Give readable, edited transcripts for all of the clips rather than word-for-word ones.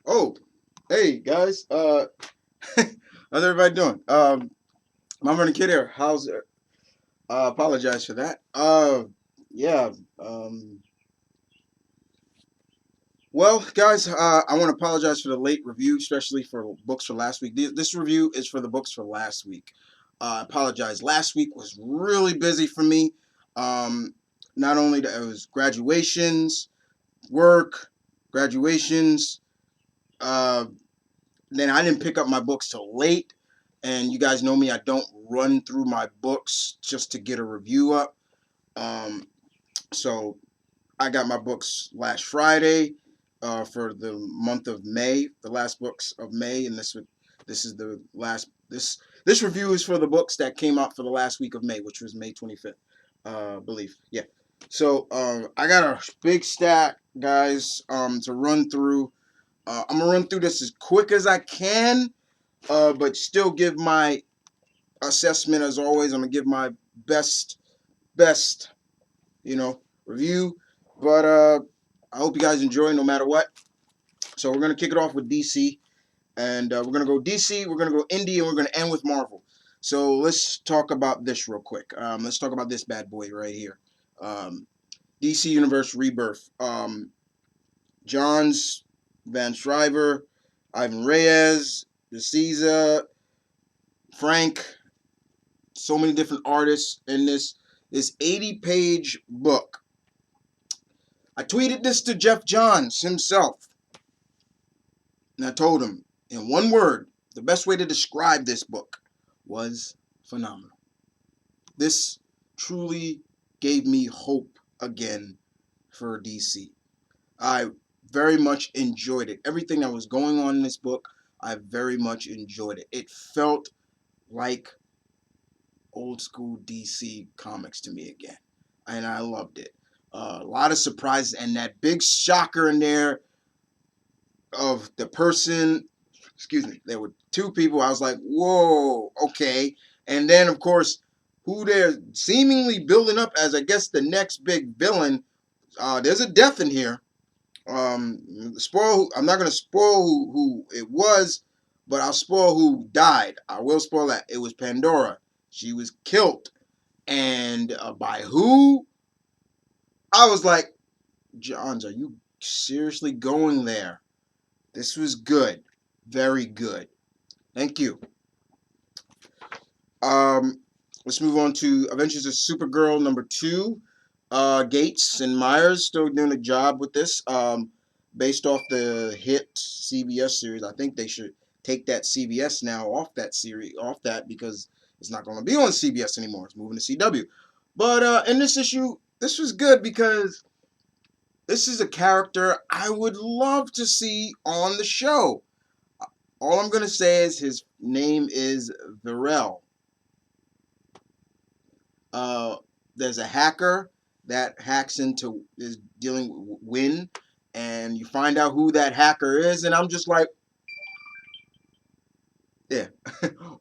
Oh, hey guys. How's everybody doing? I'm running kid here. How's it? Apologize for that. Yeah. Um, well, guys, I want to apologize for the late review, especially for books for last week. This review is for the books for last week. I apologize. Last week was really busy for me. Um, Not only that, it was graduations, work, graduations. Uh, then I didn't pick up my books till late. And you guys know me, I don't run through my books just to get a review up. Um, so I got my books last Friday for the month of May, the last books of May, and this is the last this review is for the books that came out for the last week of May, which was May 25th, I believe. Yeah. So I got a big stack, guys, to run through. I'm gonna run through this as quick as I can, but still give my assessment as always. I'm gonna give my best, review. But I hope you guys enjoy no matter what. So we're gonna kick it off with DC, and we're gonna go DC. We're gonna go indie, and we're gonna end with Marvel. So let's talk about this real quick. Let's talk about this bad boy right here. Um, DC Universe Rebirth. Johns, Van Shriver, Ivan Reyes, DeCisa, Frank, so many different artists in this 80-page book. I tweeted this to Jeff Johns himself, and I told him in one word, the best way to describe this book was phenomenal. This truly gave me hope again for DC. I very much enjoyed it. Everything that was going on in this book, I very much enjoyed it. It felt like old school DC comics to me again, and I loved it. A lot of surprises and that big shocker in there of the person. Excuse me. There were two people. I was like, whoa, okay. And then of course, who they're seemingly building up as I guess the next big villain. There's a death in here. Spoil. I'm not gonna spoil who it was, but I'll spoil who died. I will spoil that. It was Pandora. She was killed. And by who? I was like, Johns, are you seriously going there? This was good. Very good. Thank you. Um, let's move on to Adventures of Supergirl #2. Gates and Myers still doing a job with this. Based off the hit CBS series, I think they should take that CBS now off that series, off that because it's not going to be on CBS anymore. It's moving to CW. But in this issue, this was good because this is a character I would love to see on the show. All I'm going to say is his name is Varel. Uh, there's a hacker that hacks into is dealing with Win, and you find out who that hacker is, and I'm just like, yeah,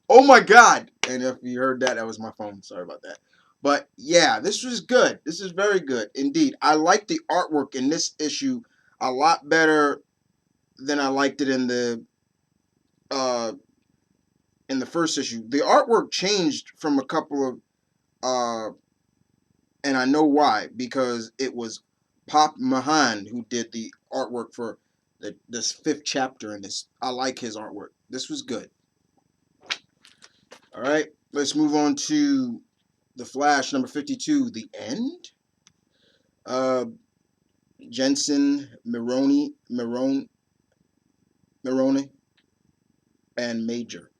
oh my god! And if you heard that, that was my phone. Sorry about that. But yeah, this was good. This is very good indeed. I like the artwork in this issue a lot better than I liked it uh in the first issue. The artwork changed from a couple of and I know why, because it was Pop Mahan who did the artwork for this fifth chapter in this. I like his artwork. This was good. All right, let's move on to the Flash #52, The End. Uh, Jensen Maroney, and Major.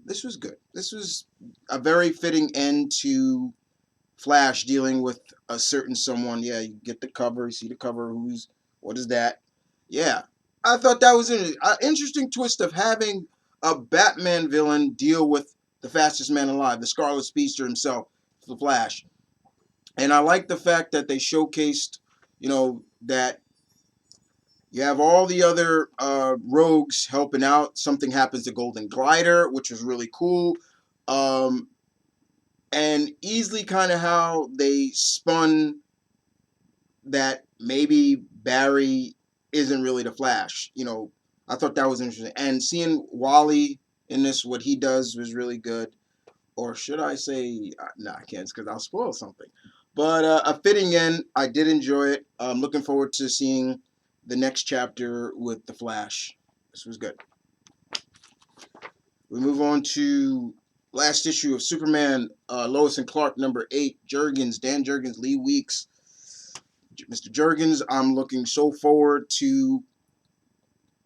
This was good. This was a very fitting end to Flash dealing with a certain someone. Yeah, you get the cover, you see the cover. What is that? Yeah, I thought that was an interesting twist of having a Batman villain deal with the fastest man alive, the Scarlet Speedster himself, the Flash. And I like the fact that they showcased, that you have all the other rogues helping out. Something happens to Golden Glider, which was really cool. Um, and easily kind of how they spun that maybe Barry isn't really the Flash. I thought that was interesting. And seeing Wally in this, what he does was really good. Or should I say, nah, I can't, because I'll spoil something. But a fitting end. I did enjoy it. I'm looking forward to seeing the next chapter with the Flash. This was good. We move on to last issue of Superman, Lois and Clark, number 8. Jurgens, Dan Jurgens, Lee Weeks. Mr. Jurgens, I'm looking so forward to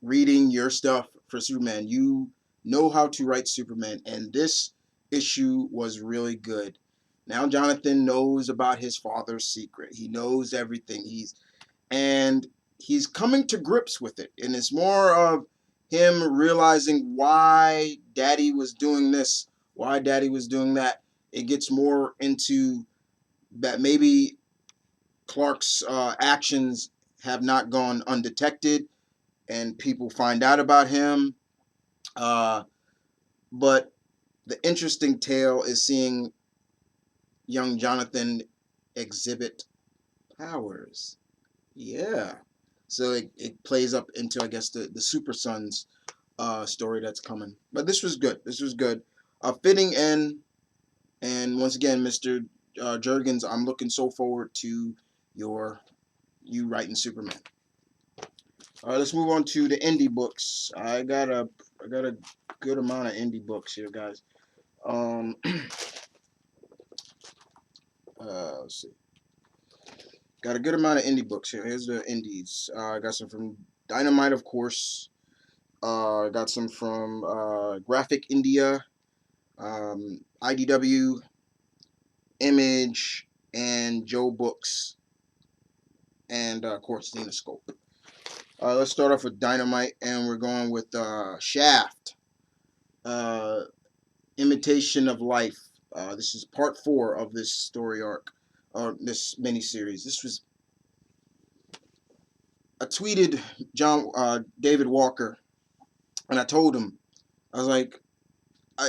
reading your stuff for Superman. You know how to write Superman, and this issue was really good. Now Jonathan knows about his father's secret. He knows everything. He's coming to grips with it, and it's more of him realizing why Daddy was doing this, why Daddy was doing that. It gets more into that maybe Clark's actions have not gone undetected, and people find out about him. But the interesting tale is seeing young Jonathan exhibit powers. Yeah. So it plays up into, I guess, the Super Sons story that's coming. But this was good. This was good. A fitting end. And once again, Mr. Jurgens, I'm looking so forward to you writing Superman. All right, let's move on to the indie books. I got a good amount of indie books here, guys. Let's see. Got a good amount of indie books here. Here's the indies. I got some from Dynamite, of course. Got some from Graphic India, IDW, Image, and Joe Books, and of course Zenoscope. Let's start off with Dynamite, and we're going with Shaft, Imitation of Life. This is part 4 of this story arc, or this miniseries. I tweeted David Walker, and I told him, I was like,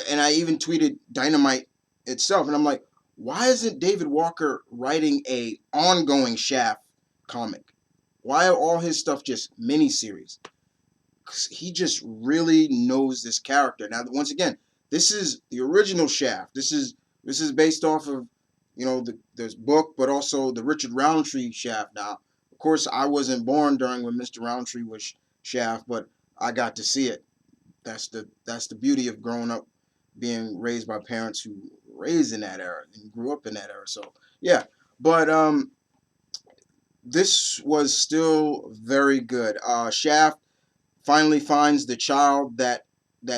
and I even tweeted Dynamite itself, and I'm like, why isn't David Walker writing a ongoing Shaft comic? Why are all his stuff just miniseries? He just really knows this character. Now, once again, this is the original Shaft. This is based off of, this book, but also the Richard Roundtree Shaft. Now, of course, I wasn't born during when Mr. Roundtree was Shaft, but I got to see it. That's the beauty of growing up, being raised by parents who raised in that era and grew up in that era. So yeah, but this was still very good. Shaft finally finds the child that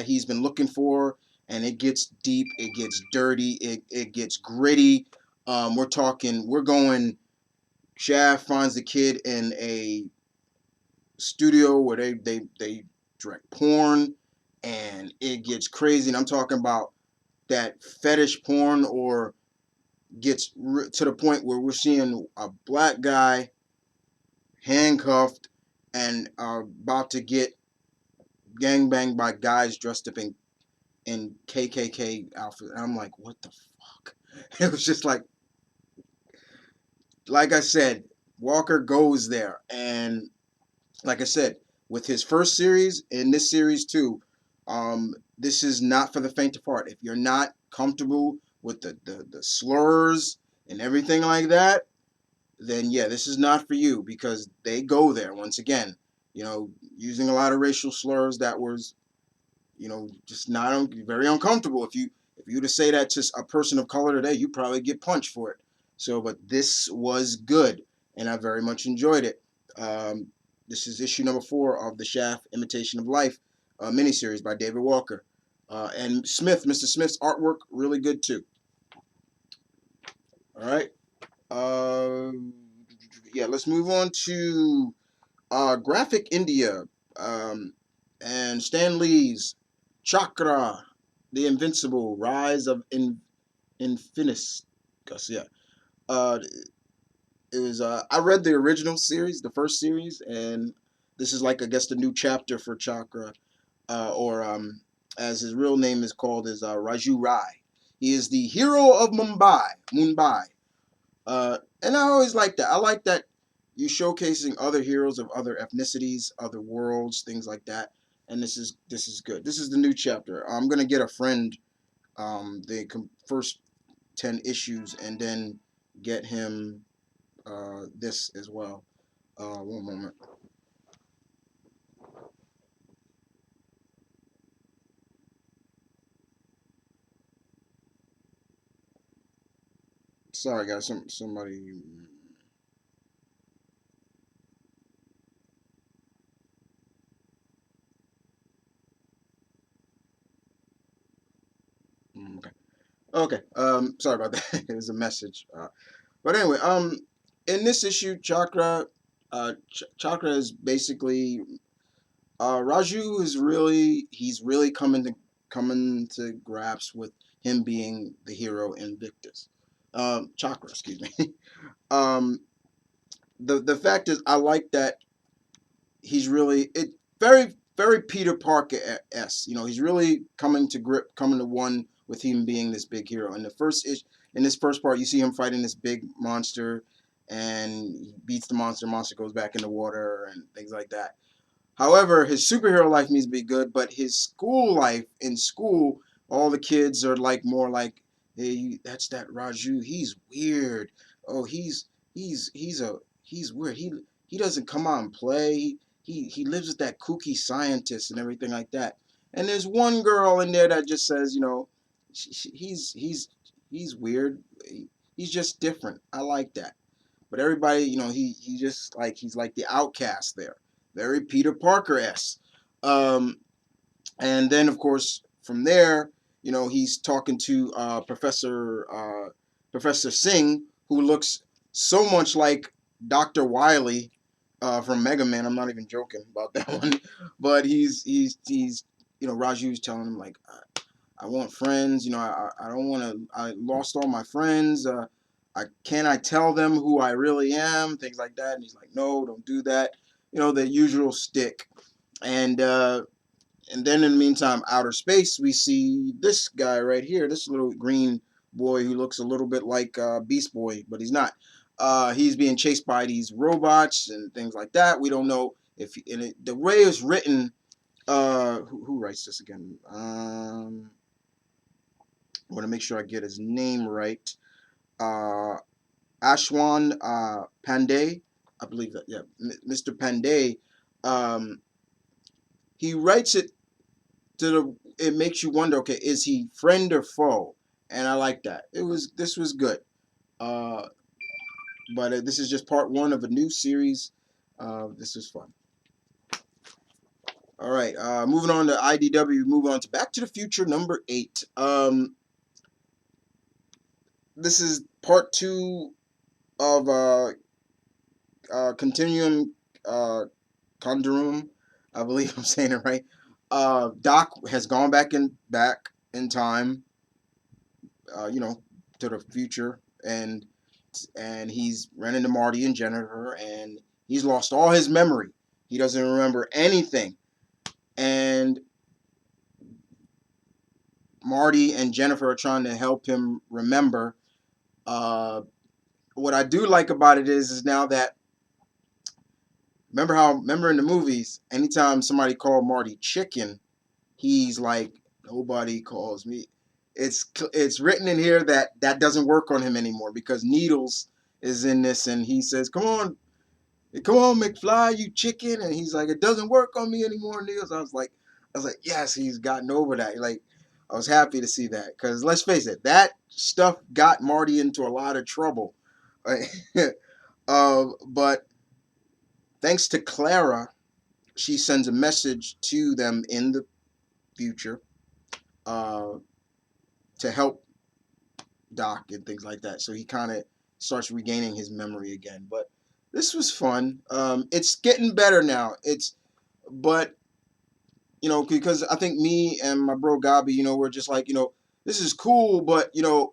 he's been looking for, and it gets deep, it gets dirty, it gets gritty. We're going. Shaft finds the kid in a studio where they direct porn, and it gets crazy. And I'm talking about that fetish porn, or gets to the point where we're seeing a black guy handcuffed and about to get gangbanged by guys dressed up in KKK outfits. And I'm like, what the fuck? It was just like I said, Walker goes there. And like I said, with his first series and this series too, this is not for the faint of heart. If you're not comfortable with the slurs and everything like that, then yeah, this is not for you, because they go there once again, using a lot of racial slurs that was, just not very uncomfortable. If you to say that to a person of color today, you probably get punched for it. So, but this was good, and I very much enjoyed it. This is issue number 4 of the Shaft Imitation of Life miniseries by David Walker. And Mr. Smith's artwork, really good too. All right. Yeah, let's move on to Graphic India and Stan Lee's Chakra, the Invincible, Rise of Infinis. Yeah. It was I read the original series, the first series, and this is like, I guess, the new chapter for Chakra, or as his real name is called, is Raju Rai. He is the hero of Mumbai. And I always like that. I like that you showcasing other heroes of other ethnicities, other worlds, things like that. And this is good. This is the new chapter. I'm gonna get a friend the first 10 issues and then get him this as well. One moment. Sorry, guys. Somebody. Okay. Okay. Sorry about that. It was a message. But anyway, in this issue, Chakra is basically Raju is he's really coming to grasp with him being the hero Invictus. Chakra, excuse me. um, the fact is, I like that he's really it very Peter Parker s. You know, he's really coming to one with him being this big hero. In this first part, you see him fighting this big monster, and he beats the monster. Monster goes back in the water and things like that. However, his superhero life needs to be good, but his school life in school, all the kids are like more like, hey, that's that Raju. He's weird. Oh, he's weird. He doesn't come out and play. He lives with that kooky scientist and everything like that. And there's one girl in there that just says, you know, he's weird. He's just different. I like that. But everybody, you know, he just like he's like the outcast there, very Peter Parker esque. Um, and then of course from there, you know, he's talking to Professor Singh, who looks so much like Dr. Wily from Mega Man. I'm not even joking about that one, but he's you know, Raju's telling him like, I want friends. You know, I don't want to. I lost all my friends. I tell them who I really am, things like that. And he's like, no, don't do that. You know, the usual stick. And then in the meantime, outer space, we see this guy right here, this little green boy who looks a little bit like Beast Boy, but he's not. He's being chased by these robots and things like that. We don't know if the way it's written. Who writes this again? I want to make sure I get his name right. Uh, Ashwan Pandey, I believe that. Yeah, Mr. Pandey. Um, he writes it to the. It makes you wonder. Okay, is he friend or foe? And I like that. This was good. Uh, but this is just part one of a new series. This is fun. All right. Moving on to IDW. Move on to Back to the Future #8. This is part two of Continuum uh, Condurum. I believe I'm saying it right. Doc has gone back in time, you know, to the future, and he's ran into Marty and Jennifer, and he's lost all his memory. He doesn't remember anything, and Marty and Jennifer are trying to help him remember. Uh, what I do like about it is now that remember in the movies, anytime somebody called Marty chicken, he's like, nobody calls me. It's written in here that that doesn't work on him anymore because Needles is in this, and he says, come on, McFly, you chicken," and he's like, it doesn't work on me anymore, Needles. I was like, yes, he's gotten over that. Like, I was happy to see that because let's face it, that stuff got Marty into a lot of trouble. But thanks to Clara, she sends a message to them in the future uh, to help Doc and things like that. So he kind of starts regaining his memory again. But this was fun. It's getting better now. But you know, because I think me and my bro Gabi, you know, we're just like, you know, this is cool, but you know,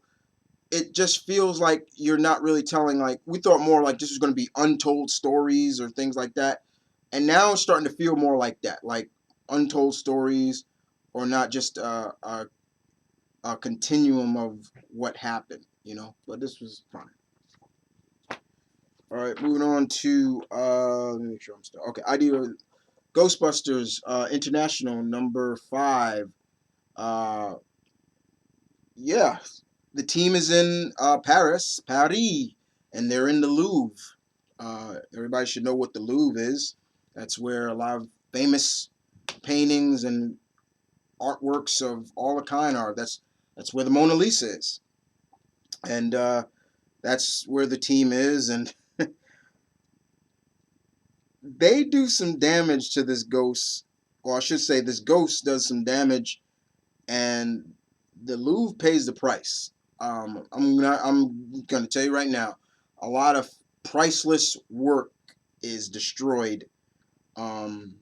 it just feels like you're not really telling. Like we thought more like this was going to be untold stories or things like that, and now it's starting to feel more like that, like untold stories, or not just a continuum of what happened, you know. But this was fun. All right, moving on to let me make sure I'm still okay. Idea Ghostbusters International #5. Uh, yeah, the team is in Paris, and they're in the Louvre. Everybody should know what the Louvre is. That's where a lot of famous paintings and artworks of all the kind are. That's where the Mona Lisa is, and that's where the team is, and they do some damage to this ghost, or I should say, this ghost does some damage, and the Louvre pays the price. I'm gonna tell you right now, a lot of priceless work is destroyed. Um,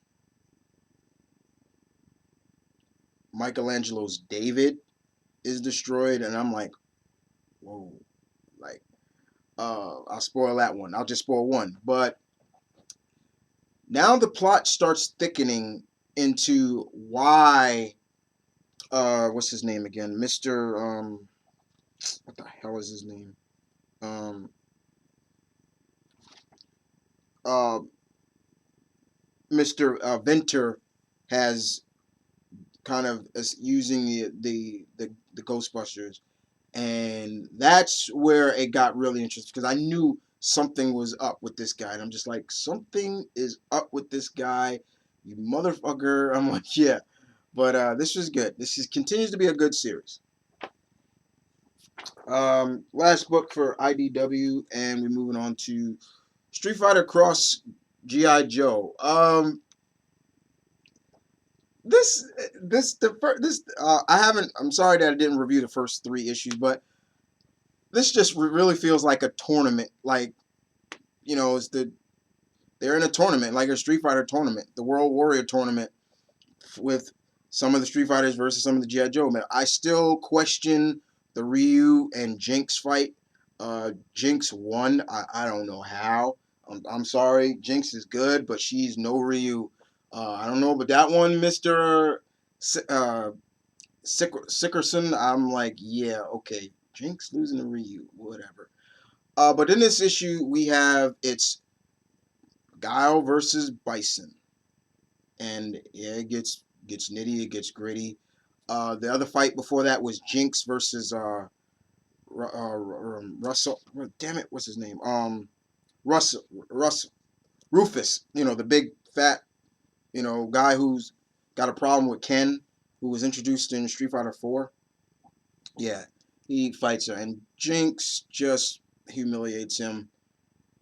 Michelangelo's David is destroyed, and I'm like, whoa, like, I'll spoil that one. I'll just spoil one, but now the plot starts thickening into why what's his name again? Mr. What the hell is his name? Um uh Mr. Venter has kind of using the Ghostbusters, and that's where it got really interesting because I knew something was up with this guy, and I'm just like, something is up with this guy, you motherfucker. I'm like, yeah, but this was good. This is continues to be a good series. Last book for IDW, and we're moving on to Street Fighter Cross GI Joe. I haven't. I'm sorry that I didn't review the first 3 issues, but this just really feels like a tournament. Like, it's they're in a tournament, like a Street Fighter tournament, the World Warrior tournament, with some of the Street Fighters versus some of the GI Joe. Man, I still question the Ryu and Jinx fight. Jinx won. I don't know how. I'm sorry. Jinx is good, but she's no Ryu. I don't know, but that one, Mister Sickerson, I'm like, yeah, okay. Jinx losing to Ryu, whatever. But in this issue, we have it's Guile versus Bison, and yeah, it gets nitty, it gets gritty. The other fight before that was Jinx versus Russell. Damn it, what's his name? Russell Rufus. The big fat guy who's got a problem with Ken, who was introduced in Street Fighter 4. Yeah, he fights her, and Jinx just humiliates him,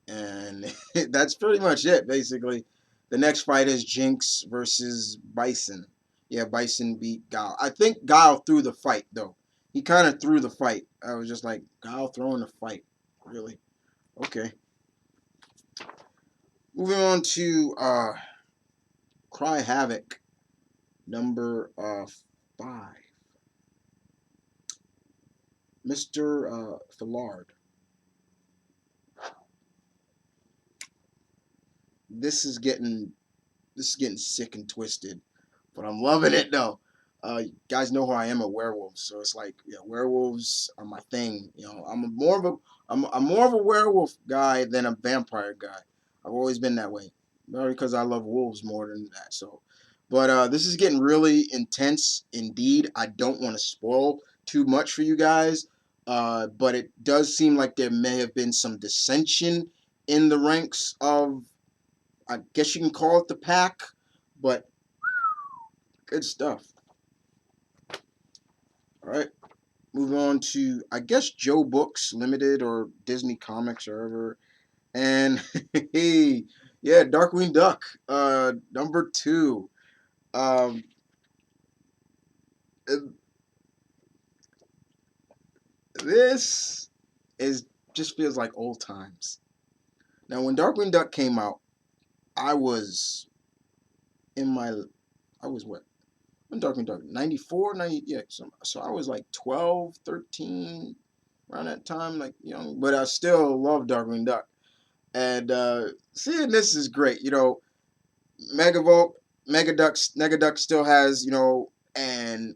and that's pretty much it, basically. The next fight is Jinx versus Bison. Yeah, Bison beat Guile. I think Guile threw the fight, though. He kind of threw the fight. I was just like, Guile throwing the fight? Really? Okay. Moving on to Cry Havoc, #5. Mr. Fillard. This is getting sick and twisted, but I'm loving it though. You guys know who I am, a werewolf, so it's like, yeah, werewolves are my thing. I'm more of a werewolf guy than a vampire guy. I've always been that way, maybe because I love wolves more than that. So, but this is getting really intense indeed. I don't want to spoil too much for you guys, but it does seem like there may have been some dissension in the ranks of, I guess you can call it, the pack, but good stuff. All right, moving on to, I guess, Joe Books Limited or Disney Comics or whatever. And hey, yeah, Darkwing Duck, #2. Um, this is just feels like old times. Now, when Darkwing Duck came out, I was in my, I was what? When Darkwing Duck, 94, 90, yeah. So I was like 12, 13, around that time, like young, but I still love Darkwing Duck. And seeing this is great. Megavolt, Negaduck still has, and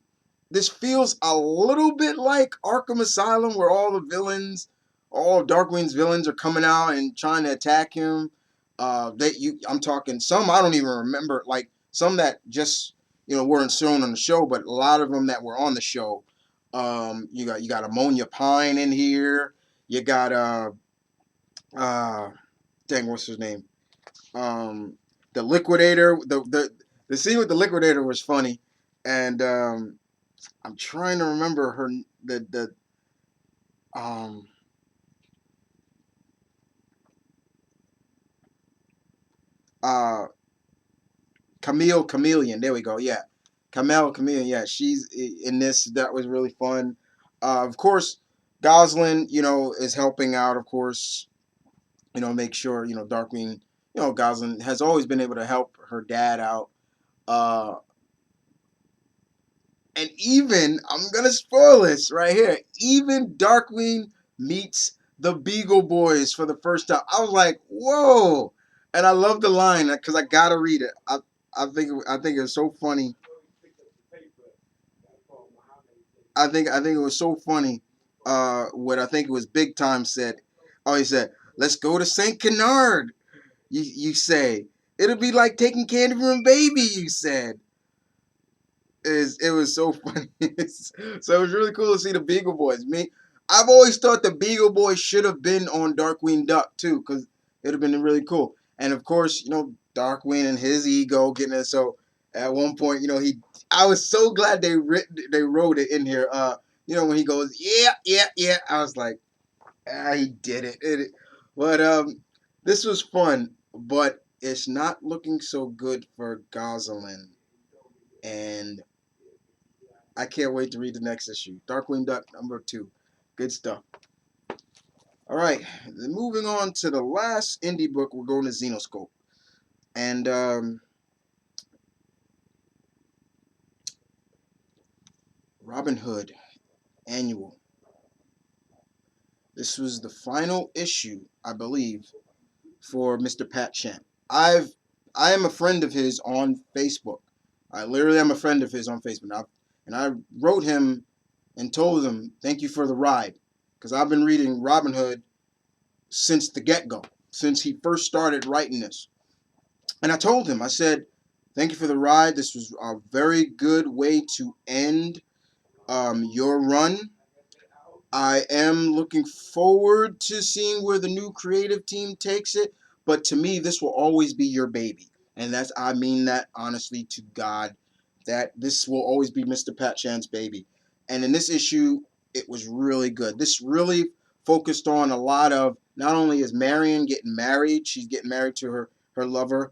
this feels a little bit like Arkham Asylum, where all the villains all of Darkwing's villains are coming out and trying to attack him. I'm talking some I don't even remember, like some that just weren't shown on the show, but a lot of them that were on the show. You got Ammonia Pine in here. You got uh dang, what's his name? The Liquidator. The scene with the Liquidator was funny, and I'm trying to remember her the um uh Camille Chameleon. There we go. Yeah, Camille Chameleon. Yeah, she's in this. That was really fun. Of course, Goslin, is helping out. Of course, make sure Darkwing. Goslin has always been able to help her dad out. Uh, and even I'm gonna spoil this right here. Even Darkwing meets the Beagle Boys for the first time. I was like, whoa! And I love the line because I gotta read it. I think it was so funny. I think it was so funny. What I think it was Big Time said. Oh, he said, "Let's go to Saint Canard." You say it'll be like taking candy from a baby. You said it was so funny. So it was really cool to see the Beagle Boys. I've always thought the Beagle Boys should have been on Darkwing Duck too, because it'd have been really cool. And of course, Darkwing and his ego getting it. So at one point, I was so glad they wrote it in here. When he goes, yeah, yeah, yeah. I was like, he did it. But this was fun, but it's not looking so good for Gosselin. And I can't wait to read the next issue. Darkwing Duck #2. Good stuff. All right, then moving on to the last indie book, we're going to Xenoscope. And Robin Hood Annual. This was the final issue, I believe, for Mr. Pat Champ. I am a friend of his on Facebook. I literally am a friend of his on Facebook. And I wrote him and told him, thank you for the ride. Because I've been reading Robin Hood since the get-go, since he first started writing this. And I told him, I said, thank you for the ride. This was a very good way to end your run. I am looking forward to seeing where the new creative team takes it. But to me, this will always be your baby. And I mean that honestly to God, that this will always be Mr. Pat Chan's baby. And in this issue, it was really good. This really focused on a lot of, not only is Marion getting married, she's getting married to her lover,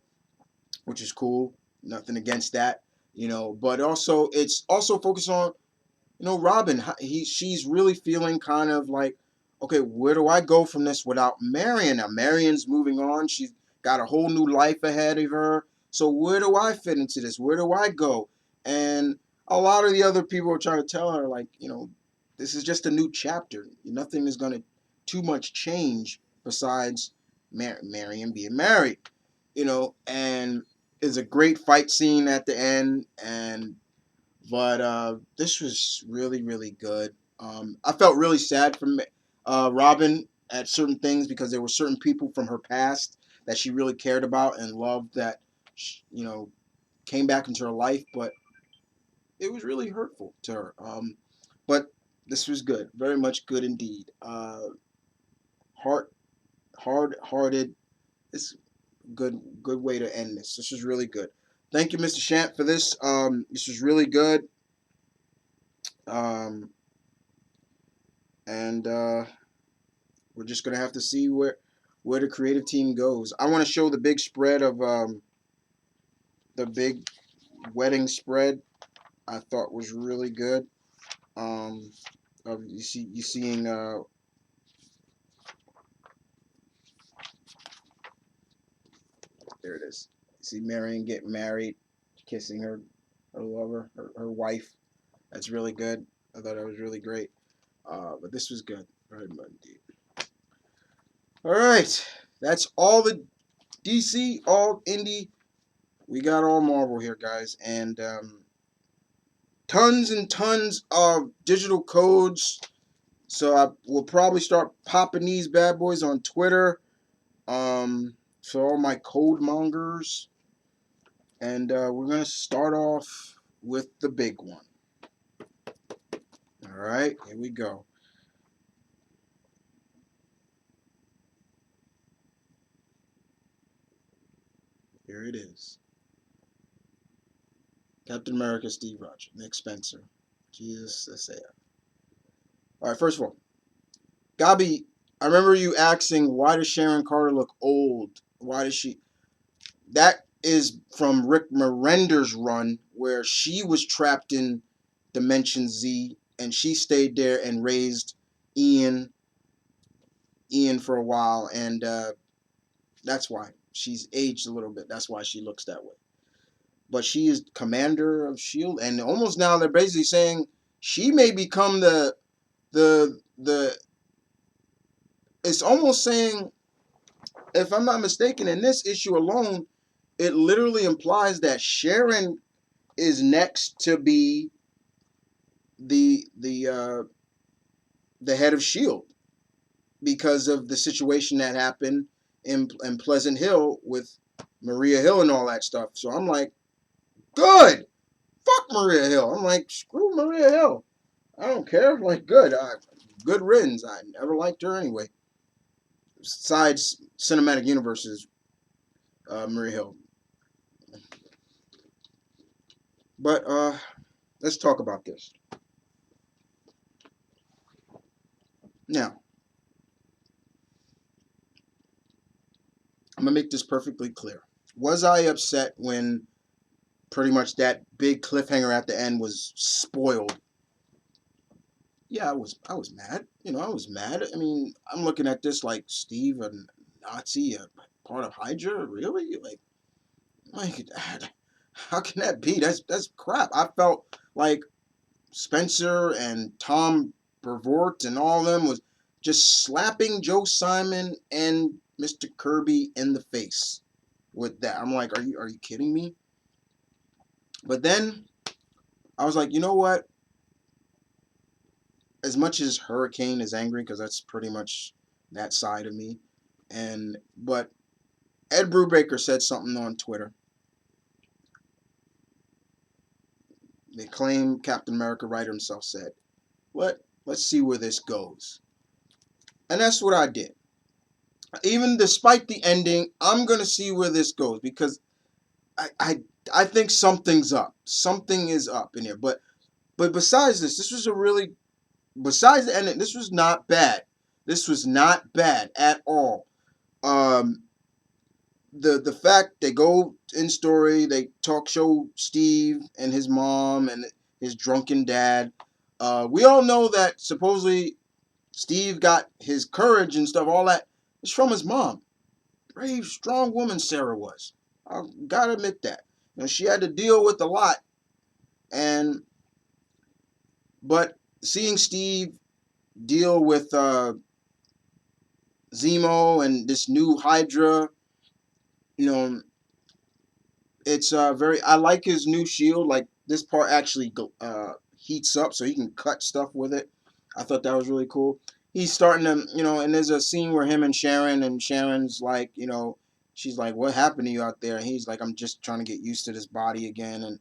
which is cool. Nothing against that, but also it's also focused on Robin. She's really feeling kind of like, okay, where do I go from this without Marion? Now Marion's moving on. She's got a whole new life ahead of her. So where do I fit into this? Where do I go? And a lot of the other people are trying to tell her, like, this is just a new chapter. Nothing is going to too much change besides Marion being married. And it's a great fight scene at the end. But this was really, really good. I felt really sad for Robin at certain things, because there were certain people from her past that she really cared about and loved that, came back into her life. But it was really hurtful to her. But this was good, very much good indeed. Hard-hearted. It's good way to end this. This was really good. Thank you, Mr. Shant, for this. This was really good. Um, and we're just gonna have to see where the creative team goes. I want to show the big spread of the big wedding spread. I thought was really good. Of you seeing there it is. You see Marion getting married, kissing her lover, her wife. That's really good. I thought that was really great. But this was good. Very much indeed. All right, that's all the DC, all indie. We got all Marvel here, guys, and tons and tons of digital codes So I will probably start popping these bad boys on Twitter. For all my code mongers, and we're gonna start off with the big one. All right, here we go. Here it is. Captain America, Steve Rogers, Nick Spencer, Jesus Isaiah. All right, first of all, Gabi, I remember you asking, why does Sharon Carter look old? Why does she? That is from Rick Morender's run, where she was trapped in Dimension Z, and she stayed there and raised Ian, for a while, and that's why she's aged a little bit. That's why she looks that way. But she is commander of Shield, and almost now they're basically saying she may become the. It's almost saying, if I'm not mistaken, in this issue alone, it literally implies that Sharon is next to be the head of Shield because of the situation that happened in Pleasant Hill with Maria Hill and all that stuff. So I'm like, good. Fuck Maria Hill. I'm like, screw Maria Hill. I don't care. I'm like, good. Good riddance. I never liked her anyway. Besides cinematic universes, Maria Hill. But let's talk about this. Now, I'm going to make this perfectly clear. Was I upset when pretty much that big cliffhanger at the end was spoiled? Yeah, I was mad. I was mad. I mean, I'm looking at this like, Steve, a Nazi, a part of Hydra, really? Like, how can that be? That's crap. I felt like Spencer and Tom Brevoort and all of them was just slapping Joe Simon and Mr. Kirby in the face with that. I'm like, are you kidding me? But then I was like, you know what? As much as Hurricane is angry, because that's pretty much that side of me, but Ed Brubaker said something on Twitter. They claim Captain America writer himself said, let's see where this goes. And that's what I did. Even despite the ending, I'm gonna see where this goes because I I, I think something's up. Something is up in here. But besides this was a really, besides the ending, this was not bad. This was not bad at all. Um, the fact they go in story, they show Steve and his mom and his drunken dad. We all know that supposedly Steve got his courage and stuff, all that. It's from his mom. Brave, strong woman Sarah was. I gotta admit that. She had to deal with a lot, and but seeing Steve deal with Zemo and this new Hydra, you know, it's very. I like his new shield. Like this part actually heats up, so he can cut stuff with it. I thought that was really cool. He's starting to, and there's a scene where him and Sharon's like, she's like, "What happened to you out there?" And he's like, "I'm just trying to get used to this body again."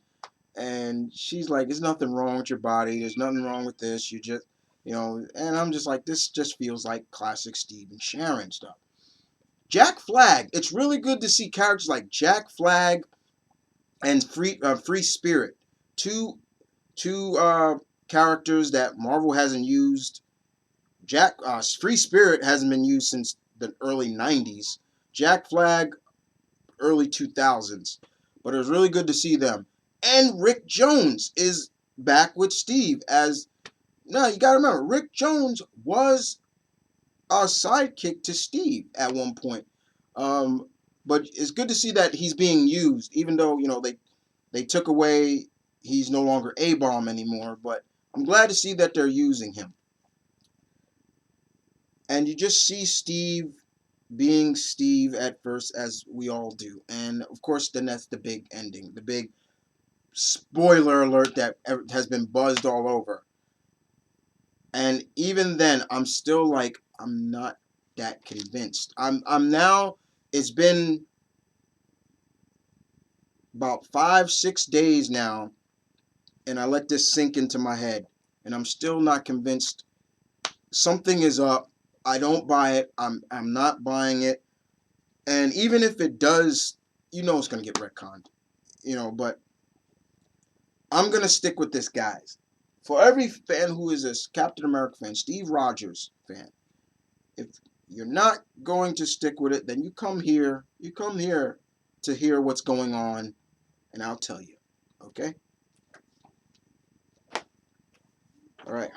And she's like, "There's nothing wrong with your body. There's nothing wrong with this. You just, And I'm just like, this just feels like classic Steve and Sharon stuff. Jack Flag. It's really good to see characters like Jack Flag and Free Spirit, two characters that Marvel hasn't used. Free Spirit hasn't been used since the early '90s. Jack Flag, early 2000s. But it was really good to see them. And Rick Jones is back with Steve as. Now you gotta remember, Rick Jones was a sidekick to Steve at one point. Um, but it's good to see that he's being used, even though they took away. He's no longer A-bomb anymore. But I'm glad to see that they're using him. And you just see Steve being Steve at first, as we all do. And of course, then that's the big ending, the big spoiler alert that has been buzzed all over. And even then, I'm still like, I'm not that convinced. I'm now, it's been about 5, 6 days now, and I let this sink into my head, and I'm still not convinced. Something is up. I don't buy it. I'm not buying it. And even if it does, it's gonna get retconned. But I'm gonna stick with this, guys. For every fan who is a Captain America fan, Steve Rogers fan, if you're not going to stick with it, then you come here. You come here to hear what's going on, and I'll tell you. Okay? All right.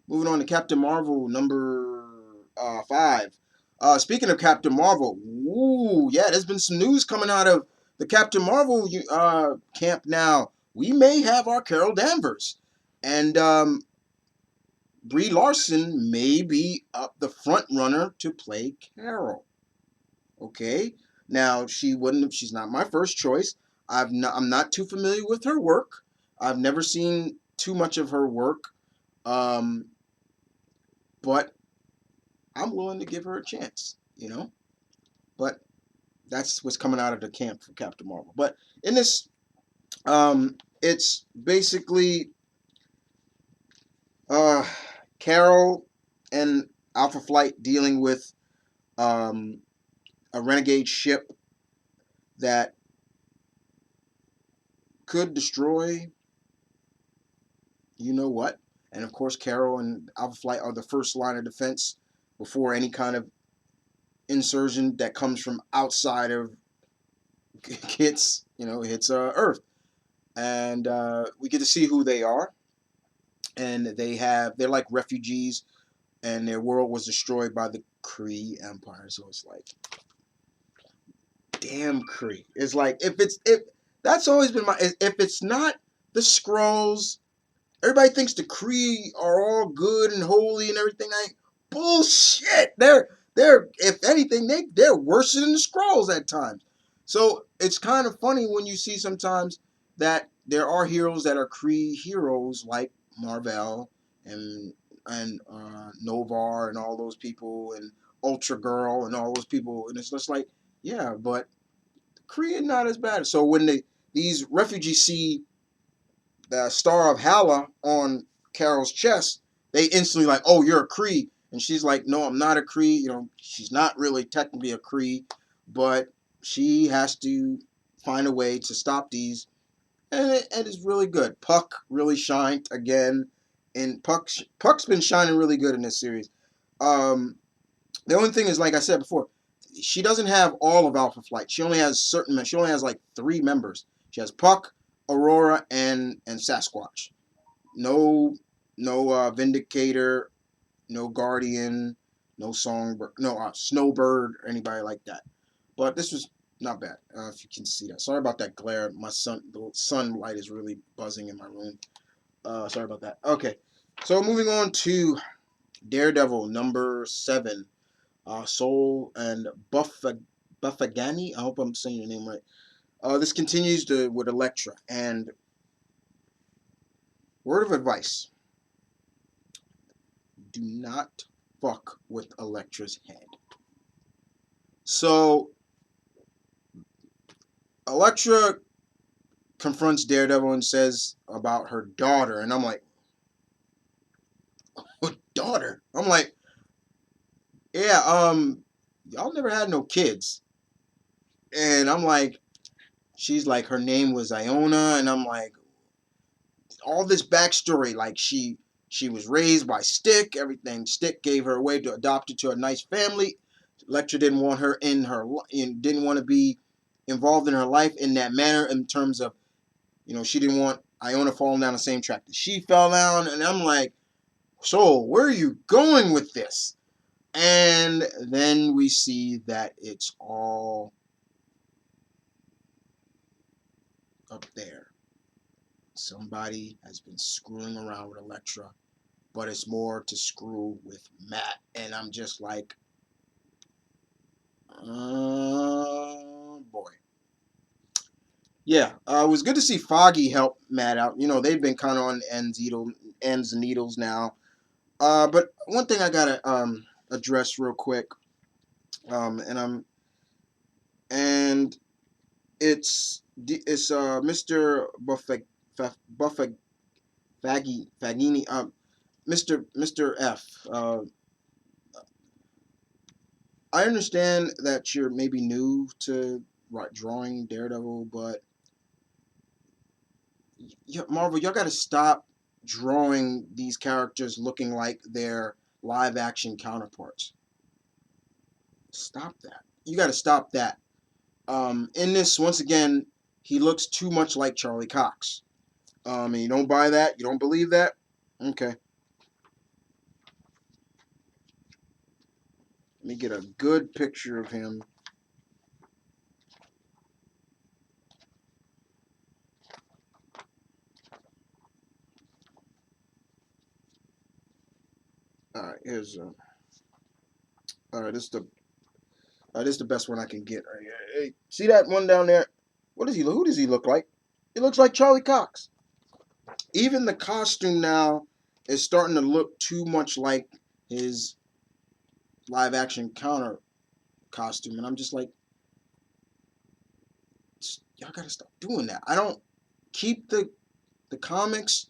Moving on to Captain Marvel number 5. Speaking of Captain Marvel, yeah, there's been some news coming out of the Captain Marvel camp now. We may have our Carol Danvers, and Brie Larson may be up the front runner to play Carol. Okay, now she's not my first choice. I'm not too familiar with her work. I've never seen too much of her work, but I'm willing to give her a chance. But that's what's coming out of the camp for Captain Marvel. But in this, it's basically uh, Carol and Alpha Flight dealing with a renegade ship that could destroy you know what. And of course, Carol and Alpha Flight are the first line of defense before any kind of insurgent that comes from outside of hits Earth. And we get to see who they are. And they're like refugees, and their world was destroyed by the Kree Empire. So it's like, damn Kree. It's like if that's always been if it's not the Skrulls. Everybody thinks the Kree are all good and holy and everything. Bullshit. They're if anything they're worse than the Skrulls at times. So it's kind of funny when you see sometimes that there are heroes that are Kree heroes like Marvel and Novar and all those people and Ultra Girl and all those people, and it's just like, yeah, but Kree is not as bad. So when these refugees see the Star of Hala on Carol's chest, they instantly like, oh, you're a Kree. And she's like, no, I'm not a Kree. She's not really technically a Kree, but she has to find a way to stop these. And it's really good. Puck really shined again. And Puck's been shining really good in this series. The only thing is, like I said before, she doesn't have all of Alpha Flight. She only has she only has like 3 members. She has Puck, Aurora, and Sasquatch. No Vindicator, no Guardian, no Songbird, no Snowbird, or anybody like that. But this was not bad. If you can see that. Sorry about that glare. The sunlight is really buzzing in my room. Sorry about that. Okay, so moving on to Daredevil number 7. Soul and Buffagani. I hope I'm saying your name right. This continues with Elektra, and word of advice: do not fuck with Elektra's head. So Elektra confronts Daredevil and says about her daughter, and I'm like, what daughter? I'm like, yeah, y'all never had no kids. And I'm like, she's like, her name was Iona, and I'm like, all this backstory, like she was raised by Stick, everything. Stick gave her away to adopt her to a nice family. Elektra didn't want her didn't want to be involved in her life in that manner, in terms of, she didn't want Iona falling down the same track that she fell down. And I'm like, Soul, where are you going with this? And then we see that it's all up there. Somebody has been screwing around with Elektra, but it's more to screw with Matt. And I'm just like, boy. Yeah, it was good to see Foggy help Matt out. They've been kind of on ends and needles now. But one thing I gotta address real quick, and and it's Mr. Buffett Fagini, Mr. F. I understand that you're maybe new to drawing Daredevil, but Marvel, y'all got to stop drawing these characters looking like their live action counterparts. Stop that. You got to stop that. In this, once again, he looks too much like Charlie Cox. And you don't buy that? You don't believe that? Okay. Let me get a good picture of him. All right, here's all right. This is the best one I can get. Right here. Hey, see that one down there? What does he? Who does he look like? He looks like Charlie Cox. Even the costume now is starting to look too much like his live action counter costume, and I'm just like, y'all gotta stop doing that. I don't keep the comics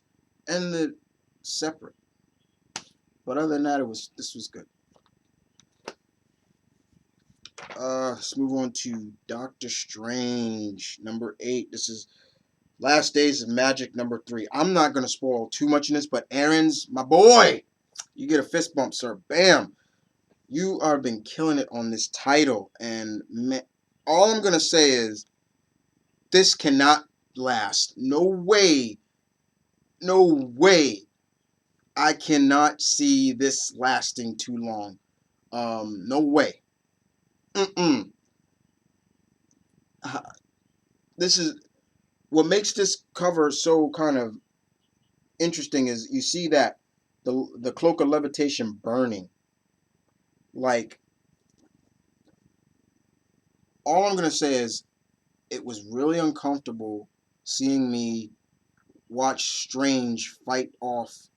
and the separate. But other than that, this was good. Let's move on to Doctor Strange number 8. This is Last Days of Magic number 3. I'm not gonna spoil too much in this, but Aaron's my boy. You get a fist bump, sir. Bam. You have been killing it on this title, and man, all I'm gonna say is this cannot last. No way. No way. I cannot see this lasting too long. No way. Mm-mm. This is what makes this cover so kind of interesting is you see that the cloak of levitation burning. Like, all I'm gonna say is it was really uncomfortable seeing me watch Strange fight off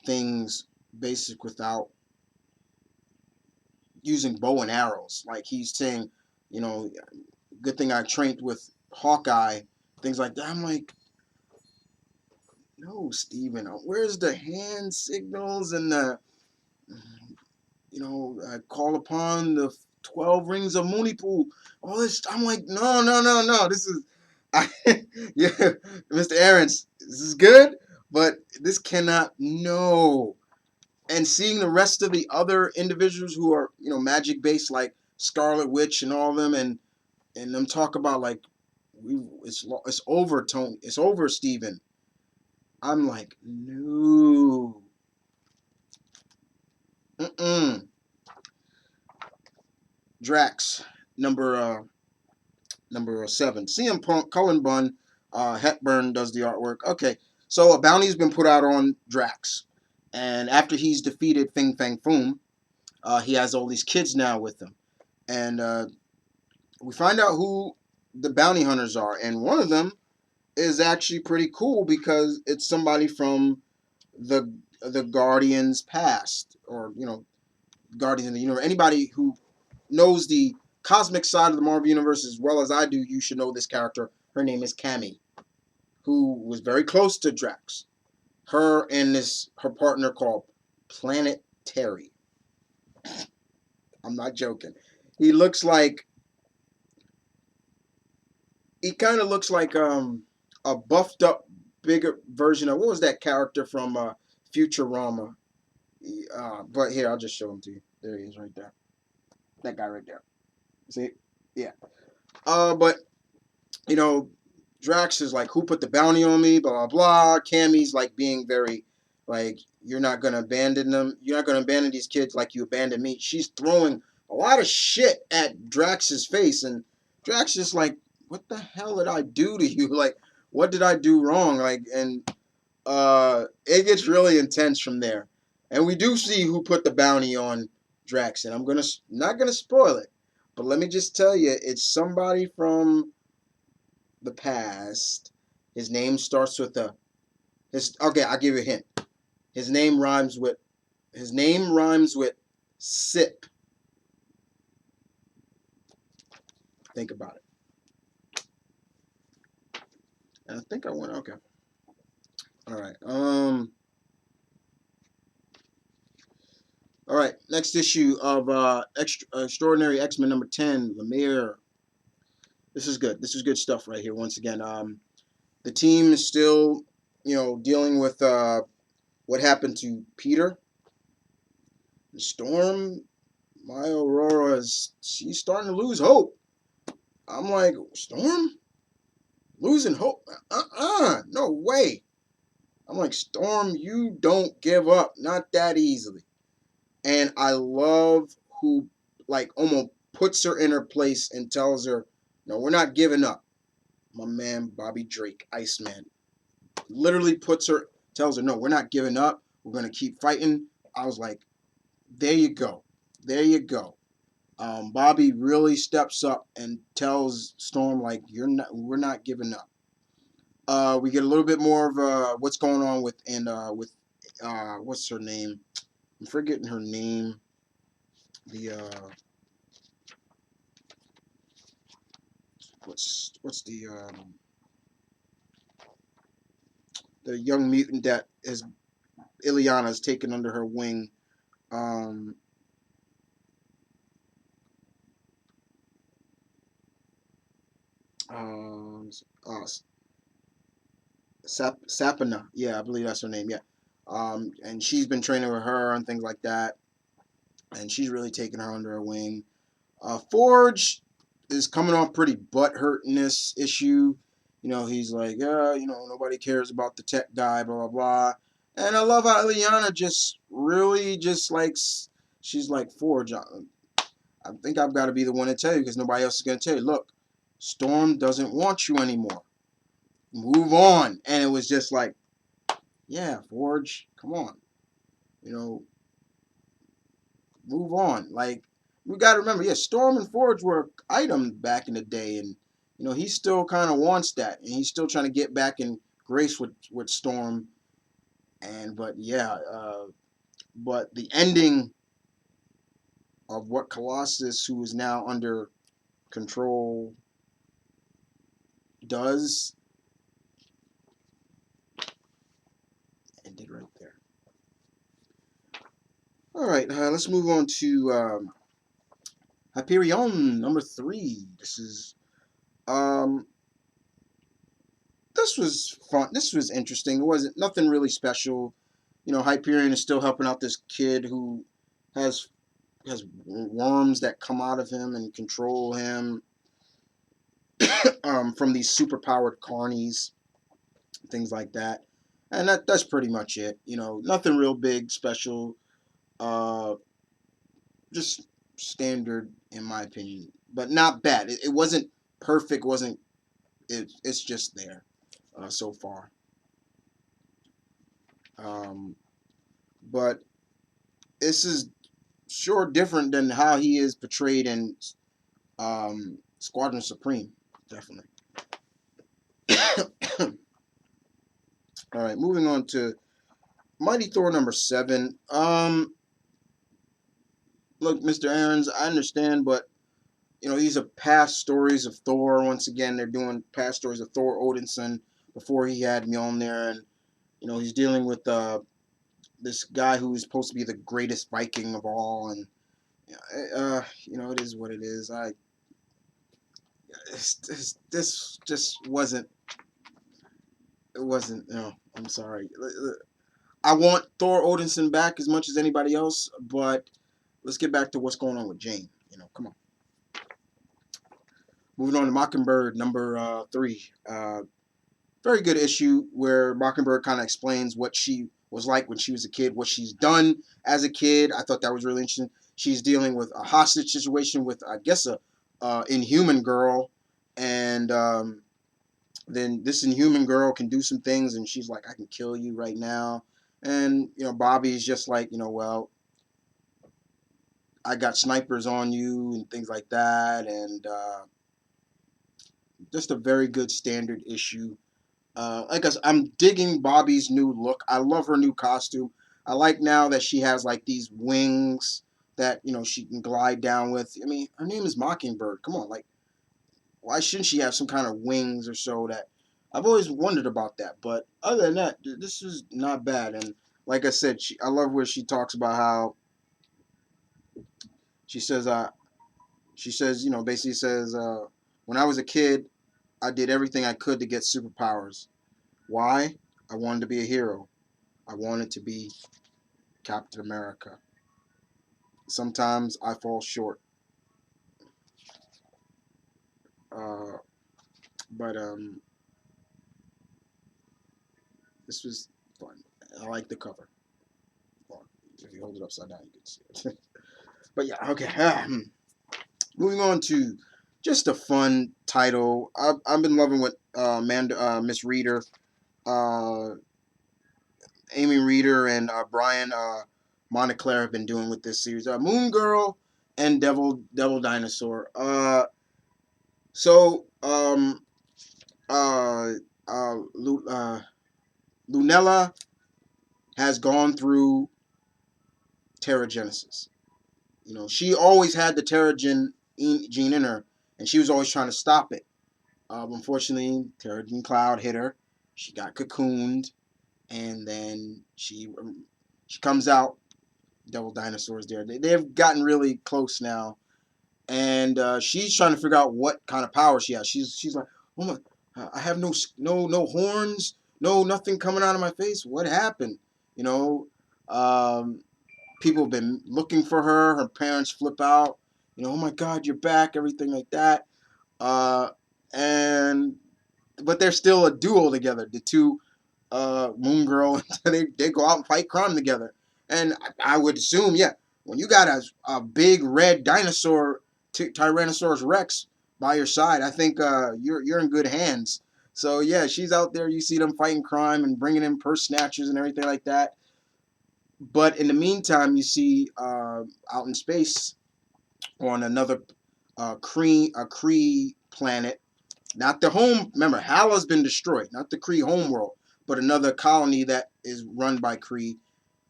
things basic without using bow and arrows. Like he's saying, you know, good thing I trained with Hawkeye, things like that. I'm like, no, Steven, where's the hand signals and the, call upon the 12 rings of Munipu. All this, I'm like, no, no, no, no. This is, yeah, Mr. Aarons, this is good, but this cannot, no. And seeing the rest of the other individuals who are, magic based, like Scarlet Witch and all of them, and them talk about like, it's over, Tony, it's over, Steven. I'm like, no. Mm-mm. Drax, number 7. CM Punk, Cullen Bunn, Hepburn does the artwork. Okay, so a bounty's been put out on Drax, and after he's defeated Fing Fang Foom, he has all these kids now with him, and we find out who the bounty hunters are, and one of them is actually pretty cool because it's somebody from the Guardians past, or Guardians of the Universe. Anybody who knows the cosmic side of the Marvel Universe as well as I do, you should know this character. Her name is Cammy, who was very close to Drax. Her and her partner called Planet Terry. I'm not joking. He kind of looks like a buffed up bigger version of, what was that character from Futurama? But here, I'll just show him to you. There he is right there. That guy right there. See? Yeah. But Drax is like, who put the bounty on me? Blah blah blah. Cammy's like being very, like, you're not gonna abandon them. You're not gonna abandon these kids like you abandoned me. She's throwing a lot of shit at Drax's face, and Drax is like, what the hell did I do to you? Like, what did I do wrong? Like, and it gets really intense from there. And we do see who put the bounty on Drax, and I'm not gonna spoil it, but let me just tell you, it's somebody from the past. His name starts with a Okay, I'll give you a hint. His name rhymes with sip. Think about it. And I think I went okay. All right. All right. Next issue of Extraordinary X-Men number 10, Lemire. This is good. This is good stuff right here. Once again, the team is still, dealing with what happened to Peter. Storm, my Aurora she's starting to lose hope. I'm like, Storm? Losing hope? No way. I'm like, Storm, you don't give up. Not that easily. And I love who, like, almost puts her in her place and tells her, no, we're not giving up. My man, Bobby Drake, Iceman, literally tells her, no, we're not giving up. We're going to keep fighting. I was like, there you go. There you go. Bobby really steps up and tells Storm, like, we're not giving up. We get a little bit more of what's going on with what's her name? I'm forgetting her name. The what's the young mutant that is Ileana's taken under her wing. Um, um, uh, Sapina, yeah, I believe that's her name. Yeah, and she's been training with her and things like that, and she's really taken her under her wing. Forge is coming off pretty butthurt in this issue. He's like, yeah, nobody cares about the tech guy, blah, blah, blah. And I love how Ileana just really just likes, she's like, Forge, I think I've got to be the one to tell you because nobody else is going to tell you. Look, Storm doesn't want you anymore. Move on. And it was just like, yeah, Forge, come on. Move on. Like, we got to remember, yeah, Storm and Forge were items back in the day, and he still kind of wants that, and he's still trying to get back in grace with Storm, but yeah, but the ending of what Colossus, who is now under control, does ended right there. All right, let's move on to Hyperion number 3. Um, this was fun. This was interesting. It wasn't nothing really special. Hyperion is still helping out this kid who has worms that come out of him and control him from these superpowered carnies, things like that. And that's pretty much it. Nothing real big, special. Uh, just standard in my opinion, but not bad. It wasn't perfect. Wasn't it? It's just there so far. Um, but this is sure different than how he is portrayed in Squadron Supreme. Definitely. All right, moving on to Mighty Thor number 7. Look, Mr. Aarons, I understand, but these are past stories of Thor. Once again, they're doing past stories of Thor Odinson before he had Mjolnir, and he's dealing with this guy who's supposed to be the greatest Viking of all, and it is what it is. This just wasn't. It wasn't. No, I'm sorry. I want Thor Odinson back as much as anybody else, but let's get back to what's going on with Jane. Come on. Moving on to Mockingbird number 3. Very good issue where Mockingbird kind of explains what she was like when she was a kid, what she's done as a kid. I thought that was really interesting. She's dealing with a hostage situation with, I guess, a Inhuman girl, and then this Inhuman girl can do some things, and she's like, I can kill you right now. And Bobby's just like, well, I got snipers on you and things like that, and just a very good standard issue. Like I said, I'm digging Bobby's new look. I love her new costume. I like now that she has like these wings that she can glide down with. I mean, her name is Mockingbird. Come on, like why shouldn't she have some kind of wings or so? That I've always wondered about that. But other than that, this is not bad. And like I said, I love where she talks about how she says, basically says, when I was a kid, I did everything I could to get superpowers. Why? I wanted to be a hero. I wanted to be Captain America. Sometimes I fall short. Uh, but this was fun. I like the cover. Well, if you hold it upside down, you can see it. But yeah, okay. Moving on to just a fun title. I've been loving what Miss Reader, uh, Amy Reader, and Brian Montclair have been doing with this series. Moon Girl and Devil Dinosaur. So uh, Lunella has gone through Terrigenesis. She always had the Terrigen gene in her, and she was always trying to stop it. Unfortunately, Terrigen Cloud hit her. She got cocooned, and then she comes out. Devil Dinosaurs there. They've gotten really close now, and she's trying to figure out what kind of power she has. She's like, oh my, I have no horns, no nothing coming out of my face. What happened? You know, um, people have been looking for her. Her parents flip out. Oh my God, you're back. Everything like that. Uh, and but they're still a duo together. The two, Moon Girl, they go out and fight crime together. And I would assume, yeah, when you got a big red dinosaur, Tyrannosaurus Rex by your side, I think you're in good hands. So yeah, she's out there. You see them fighting crime and bringing in purse snatchers and everything like that. But in the meantime, you see out in space on another Kree planet. Not the home. Remember, Hala's been destroyed. Not the Kree homeworld, but another colony that is run by Kree.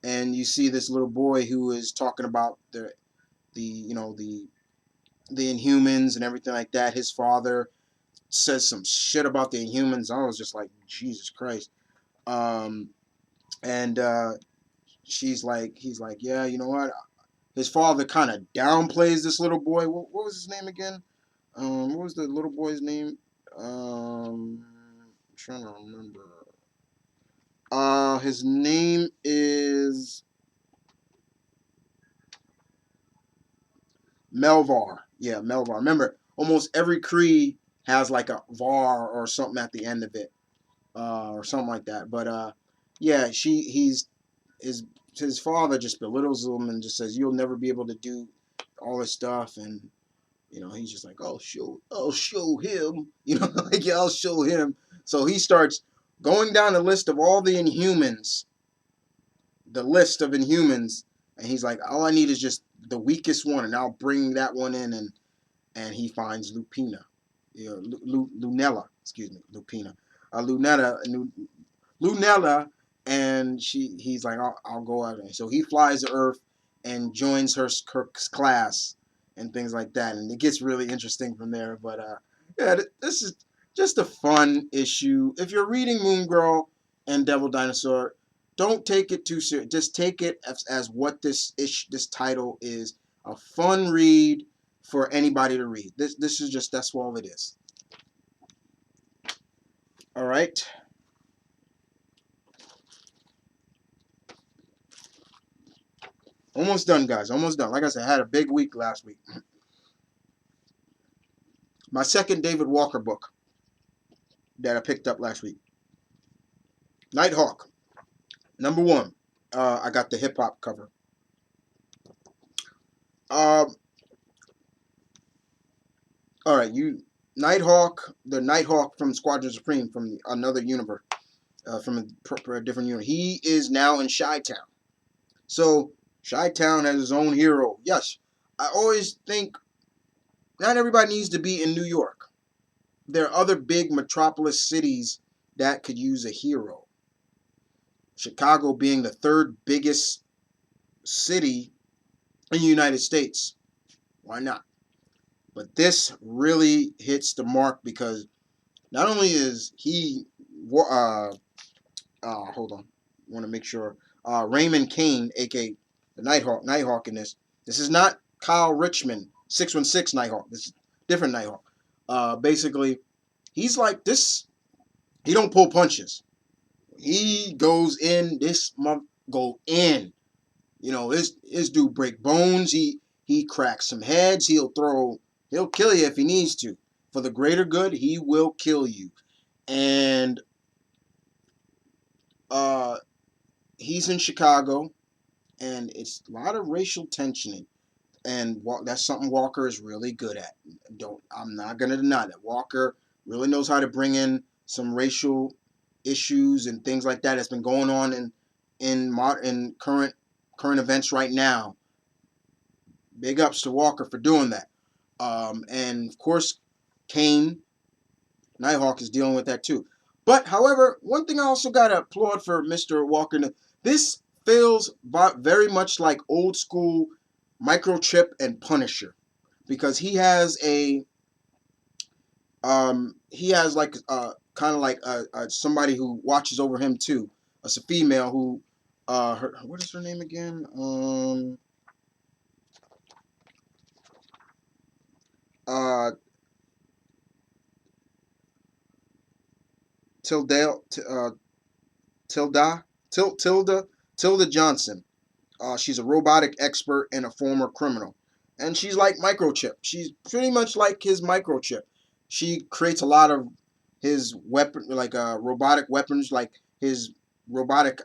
And you see this little boy who is talking about the Inhumans and everything like that. His father says some shit about the Inhumans. I was just like, Jesus Christ. Um, and he's like, yeah, you know what? His father kind of downplays this little boy. What was his name again? What was the little boy's name? I'm trying to remember. His name is Melvar. Yeah, Melvar. Remember, almost every Kree has like a var or something at the end of it, or something like that. But yeah, his father just belittles him and just says you'll never be able to do all this stuff, and he's just like, I'll show him. Like, yeah, I'll show him. So he starts going down the list of all the Inhumans, and he's like, all I need is just the weakest one, and I'll bring that one in, and he finds Lupina, Lunella, excuse me, Lupina, Lunella, and he's like, I'll go out, and so he flies to Earth and joins her class and things like that, and it gets really interesting from there. But yeah, this is just a fun issue. If you're reading Moon Girl and Devil Dinosaur, don't take it too serious. Just take it as what this title is, a fun read for anybody to read. This is just, that's all it is. All right. Almost done, guys. Almost done. Like I said, I had a big week last week. My second David Walker book that I picked up last week. Nighthawk. Number one. I got the hip hop cover. All right, Nighthawk, the Nighthawk from Squadron Supreme from another universe, from a different universe. He is now in Chi-Town. So Chi-Town has his own hero. Yes, I always think not everybody needs to be in New York. There are other big metropolis cities that could use a hero. Chicago being the third biggest city in the United States. Why not? But this really hits the mark because not only is he, hold on, I want to make sure, Raymond Kane, aka the Nighthawk in this. This is not Kyle Richmond, 616 Nighthawk. This is different Nighthawk. Basically, he's like this. He don't pull punches. He goes in. This month go in. You know, his dude break bones. He cracks some heads. He'll kill you if he needs to. For the greater good, he will kill you. And he's in Chicago, and it's a lot of racial tensioning, and that's something Walker is really good at. I'm not gonna deny that Walker really knows how to bring in some racial issues and things like that that's been going on in current events right now. Big ups to Walker for doing that. And of course, Kane Nighthawk is dealing with that too. But however, one thing I also gotta applaud for Mr. Walker. This feels very much like old school Microchip and Punisher, because he has like kind of like somebody who watches over him too. It's a female who what is her name again? Uh Tilda Tilda Tilda Johnson. She's a robotic expert and a former criminal. And she's like Microchip. She's pretty much like his Microchip. She creates a lot of his weapon, like robotic weapons, like his robotic,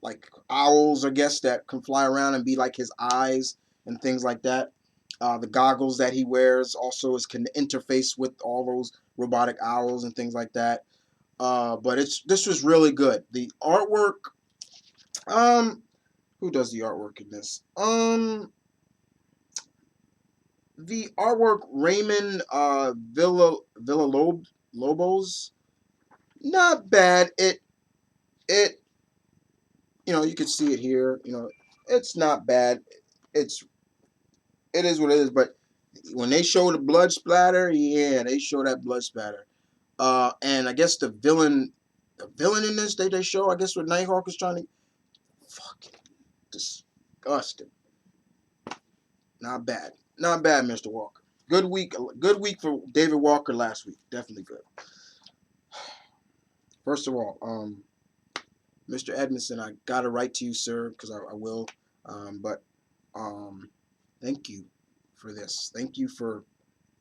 like owls, I guess, that can fly around and be like his eyes and things like that. The goggles that he wears also can interface with all those robotic owls and things like that. But this was really good. The artwork, who does the artwork in this? The artwork, Raymond Villalobos, not bad. It you can see it here. It's not bad. It's it is what it is. But when they show the blood splatter, yeah, they show that blood splatter. And I guess the villain in this they show, I guess what Nighthawk is trying to, fucking disgusting. Not bad. Not bad, Mr. Walker. Good week. Good week for David Walker last week. Definitely good. First of all, Mr. Edmondson, I gotta write to you, sir, because I will. But thank you for this. Thank you for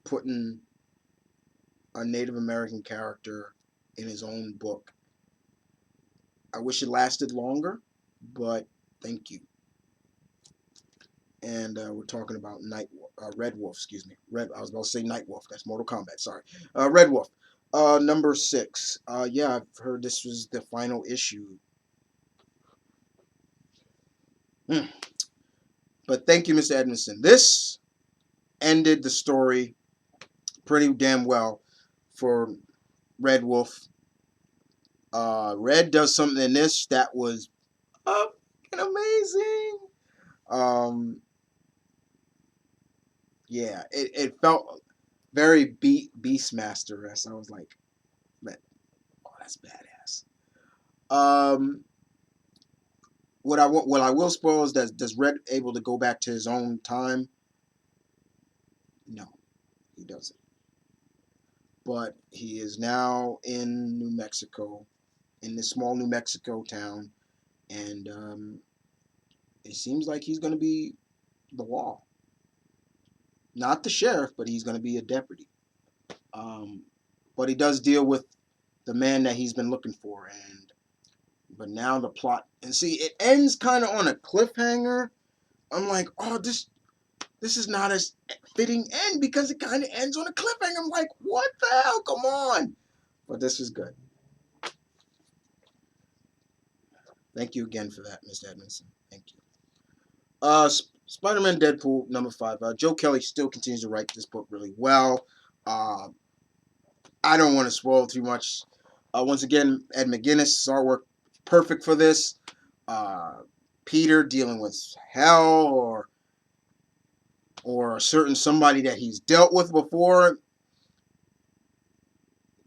putting a Native American character in his own book. I wish it lasted longer, but thank you. And we're talking about Red Wolf. Excuse me. I was about to say Night Wolf. That's Mortal Kombat. Sorry. Red Wolf. Number 6. Yeah, I've heard this was the final issue. But thank you, Mr. Edmondson. This ended the story pretty damn well for Red Wolf. Red does something in this that was amazing. Yeah, it felt very Beastmaster-esque. I was like, man, oh, that's badass. What I will spoil is that does Red able to go back to his own time? No, he doesn't. But he is now in New Mexico, in this small New Mexico town, and it seems like he's going to be the law. Not the sheriff, but he's going to be a deputy. But he does deal with the man that he's been looking for, but now the plot, and see, it ends kind of on a cliffhanger. I'm like, oh, this is not a fitting end because it kind of ends on a cliffhanger. I'm like, what the hell? Come on! But this is good. Thank you again for that, Mr. Edmondson. Thank you. Spider-Man Deadpool, number 5. Joe Kelly still continues to write this book really well. I don't want to spoil too much. Once again, Ed McGuinness' artwork perfect for this. Uh, Peter dealing with hell or a certain somebody that he's dealt with before,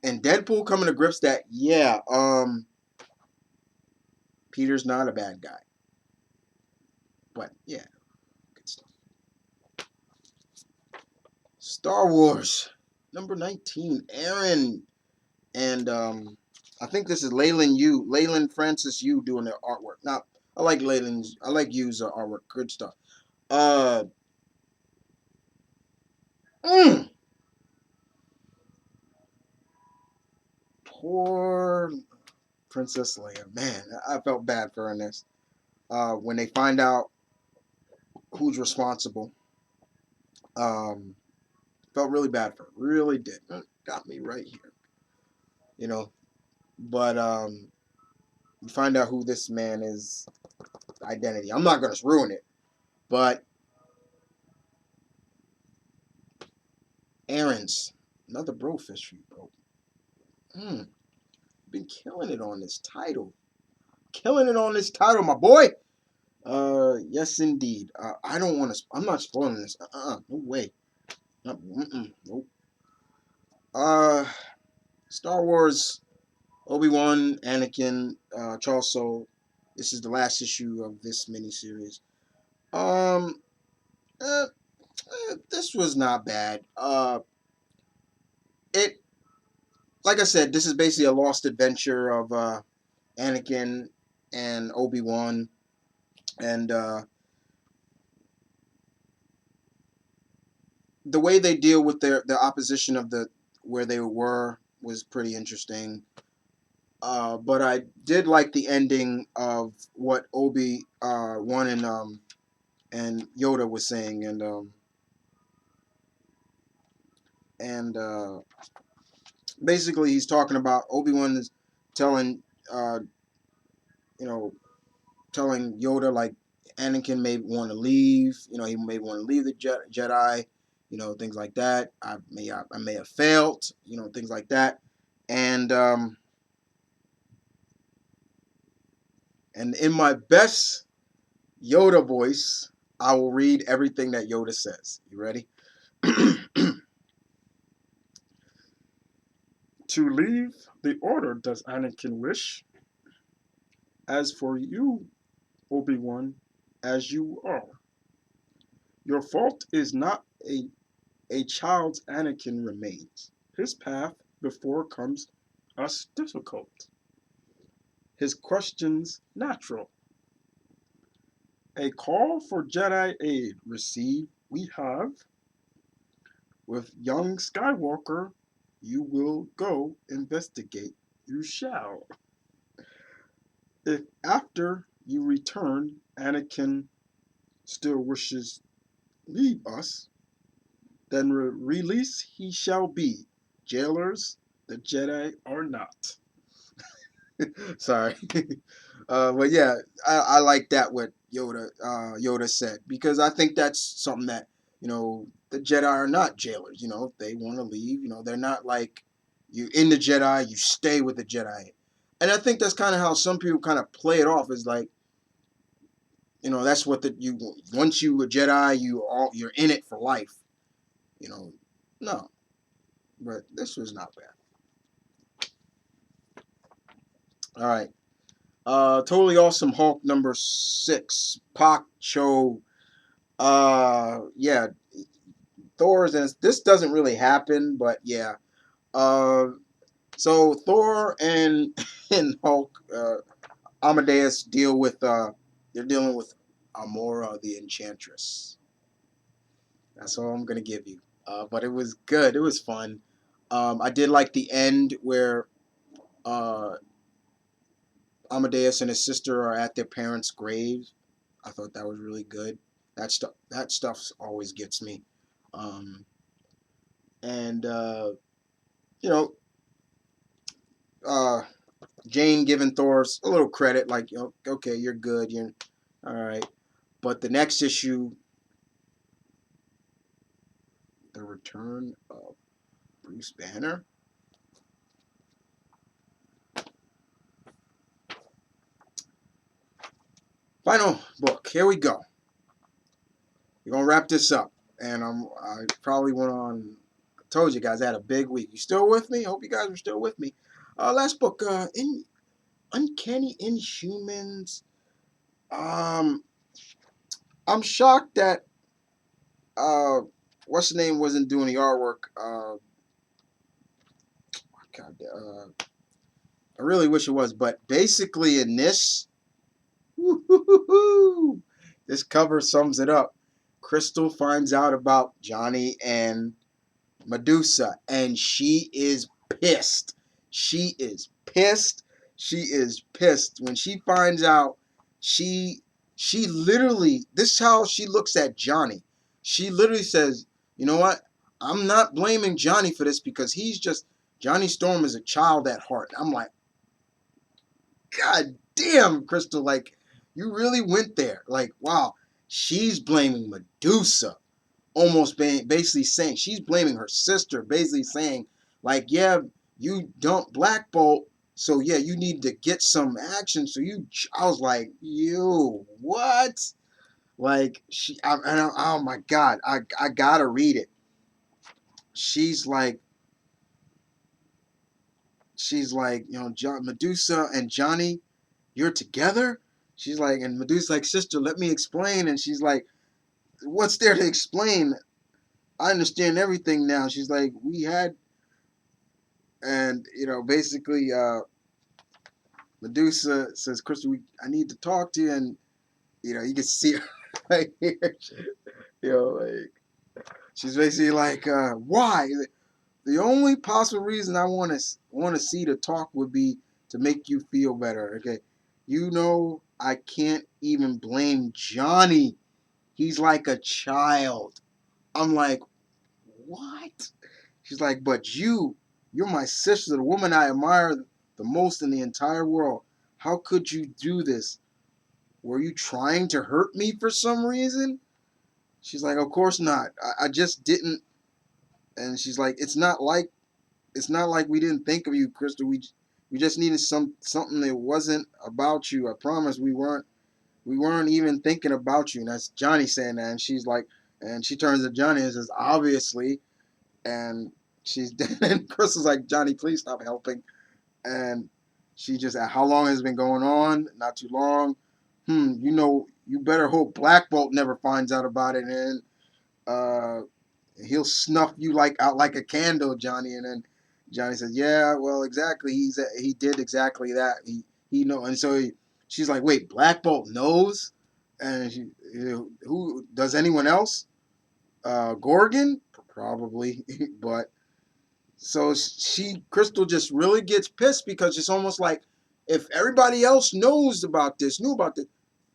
and Deadpool coming to grips that Peter's not a bad guy. But yeah, good stuff. Star Wars number 19, Aaron, and I think this is Leyland Francis Yu doing their artwork. Now I like Leyland's, I like Yu's artwork, good stuff. Uh, mm, Poor Princess Leia, man, I felt bad for her in this. When they find out who's responsible, um, felt really bad for her, really did. Got me right here, you know. But you find out who this man is, identity. I'm not gonna ruin it, but Aaron's another brofish for you, bro. Been killing it on this title, my boy. Yes indeed. I don't want to. I'm not spoiling this. No way. Nope. Star Wars, Obi-Wan, Anakin, Charles Soule. This is the last issue of this miniseries. Um, this was not bad. It Like I said, this is basically a lost adventure of Anakin and Obi-Wan, and the way they deal with the opposition of the where they were was pretty interesting. But I did like the ending of what Obi Wan and Yoda was saying, and basically he's talking about Obi-Wan is telling uh, you know telling Yoda like Anakin may want to leave. He may want to leave the Jedi. Things like that. I may have failed. Things like that. And in my best Yoda voice, I will read everything that Yoda says. You ready? To leave the order does Anakin wish. As for you, Obi-Wan, as you are, your fault is not a child's. Anakin remains. His path before comes us difficult. His questions natural. A call for Jedi aid received we have. With young Skywalker, you will go investigate. You shall. If after you return, Anakin still wishes leave us, then release he shall be. Jailers, the Jedi are not. Sorry. But yeah, I like that what Yoda said, because I think that's something that the Jedi are not jailers. If they want to leave, they're not like you in the Jedi, you stay with the Jedi. And I think that's kind of how some people kind of play it off, is like, that's what you once you a Jedi, you're in it for life. No, but this was not bad. All right. Totally Awesome Hulk number 6, Pak Cho. Yeah, Thor's, and this doesn't really happen, but yeah. Uh, so Thor and and Hulk, Amadeus they're dealing with Amora the Enchantress. That's all I'm gonna give you. But it was good. It was fun. I did like the end where uh, Amadeus and his sister are at their parents' grave. I thought that was really good. That stuff always gets me. Um, and you know, uh, Jane giving Thor a little credit, like, okay, you're good, you're all right. But the next issue, the return of Bruce Banner. Final book. Here we go. We're gonna wrap this up, and I probably went on. I told you guys I had a big week. You still with me? I hope you guys are still with me. Last book, in Uncanny Inhumans. Um, I'm shocked that what's the name wasn't doing the artwork. God, I really wish it was, but basically in this, woo-hoo-hoo-hoo, this cover sums it up. Crystal finds out about Johnny and Medusa, and she is pissed. She is pissed. She is pissed when she finds out. She she literally, this is how she looks at Johnny. She literally says, "You know what? I'm not blaming Johnny for this because he's just Johnny Storm is a child at heart." I'm like, God damn, Crystal, like you really went there. Like, wow, she's blaming Medusa, almost basically saying she's blaming her sister, basically saying like, yeah, you dumped Black Bolt, so yeah, you need to get some action. So you, I was like, you what? Like oh my god, I gotta read it. She's like, you know, Medusa and Johnny, you're together. She's like, and Medusa's like, sister, let me explain. And she's like, what's there to explain? I understand everything now. She's like, we had, and you know, basically, Medusa says, Crystal, I need to talk to you, and you know, you can see her right here. You know, like she's basically like, why? The only possible reason I want to see the talk would be to make you feel better. Okay, you know, I can't even blame Johnny. He's like a child. I'm like, what? She's like, but you're my sister, the woman I admire the most in the entire world. How could you do this? Were you trying to hurt me for some reason? She's like, of course not. I just didn't. And she's like, it's not like we didn't think of you, Crystal. We just needed something that wasn't about you. I promise we weren't even thinking about you. And that's Johnny saying that. And she's like, and she turns to Johnny and says, obviously. And she's and Crystal's like, Johnny, please stop helping. And she just, how long has it been going on? Not too long. You know, you better hope Black Bolt never finds out about it, and uh, he'll snuff you like out like a candle, Johnny. And then Johnny says, yeah, well, exactly. He did exactly that. He know, and so she's like, wait, Black Bolt knows, and she, who does anyone else? Gorgon, probably, but so Crystal just really gets pissed because it's almost like if everybody else knew about this,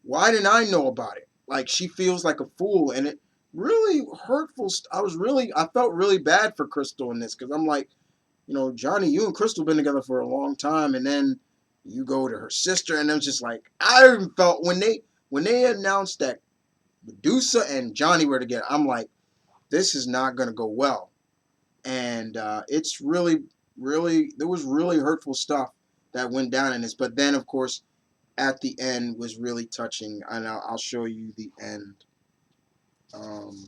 why didn't I know about it? Like she feels like a fool, and it really hurtful. I felt really bad for Crystal in this because I'm like, you know, Johnny, you and Crystal been together for a long time, and then you go to her sister, and it was just like I even felt when they announced that Medusa and Johnny were together, I'm like, this is not gonna go well, and it's really there was really hurtful stuff that went down in this. But then, of course, at the end was really touching, and I'll show you the end. Um,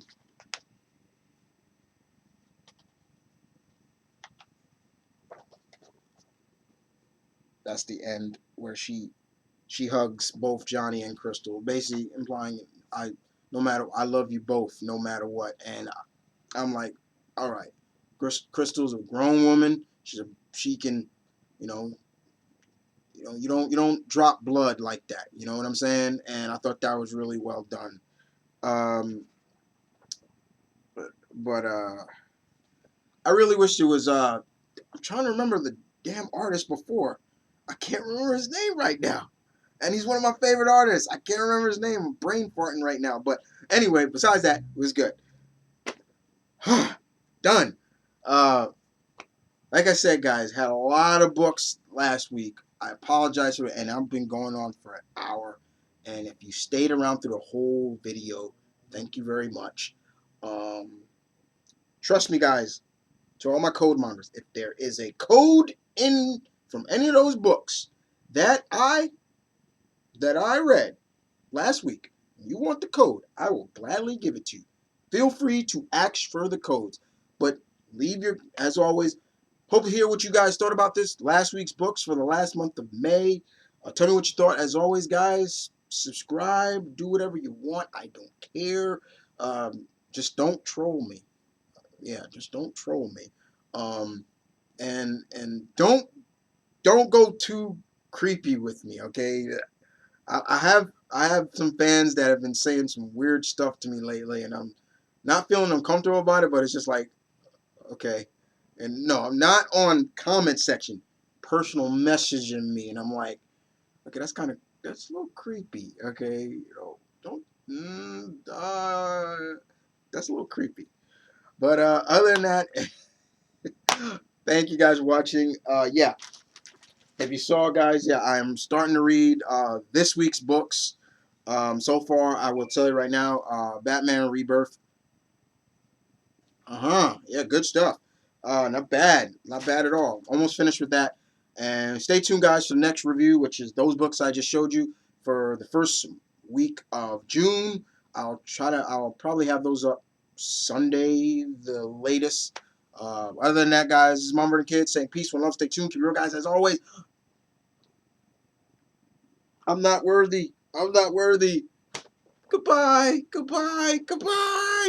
that's the end where she hugs both Johnny and Crystal, basically implying I love you both no matter what. And I'm like, all right, Crystal's a grown woman. She can, you know, you don't drop blood like that. You know what I'm saying? And I thought that was really well done. Um, but I really wish there was. I'm trying to remember the damn artist before. I can't remember his name right now. And he's one of my favorite artists. I can't remember his name. I'm brain farting right now. But anyway, besides that, it was good. Done. Uh, like I said, guys, had a lot of books last week. I apologize for it, and I've been going on for an hour. And if you stayed around through the whole video, thank you very much. Trust me, guys, to all my code mongers, if there is a code in from any of those books that I read, last week. You want the code, I will gladly give it to you. Feel free to ask for the codes, but leave your, as always, hope to hear what you guys thought about this last week's books for the last month of May. Tell me what you thought. As always, guys, subscribe, do whatever you want. I don't care. Just don't troll me. Yeah, just don't troll me. Um, and don't go too creepy with me, okay? I have some fans that have been saying some weird stuff to me lately, and I'm not feeling uncomfortable about it. But it's just like, okay, and no, I'm not on comment section, personal messaging me, and I'm like, okay, that's a little creepy, okay, don't, that's a little creepy. But other than that, thank you guys for watching. Yeah, if you saw, guys, yeah, I'm starting to read this week's books. So far, I will tell you right now, Batman Rebirth. Yeah, good stuff. Not bad. Not bad at all. Almost finished with that. And stay tuned, guys, for the next review, which is those books I just showed you for the first week of June. I'll probably have those up Sunday, the latest. Other than that, guys, this is Mom and Kids saying peace, one love, stay tuned. Keep it real, guys, as always. I'm not worthy. I'm not worthy. Goodbye. Goodbye. Goodbye.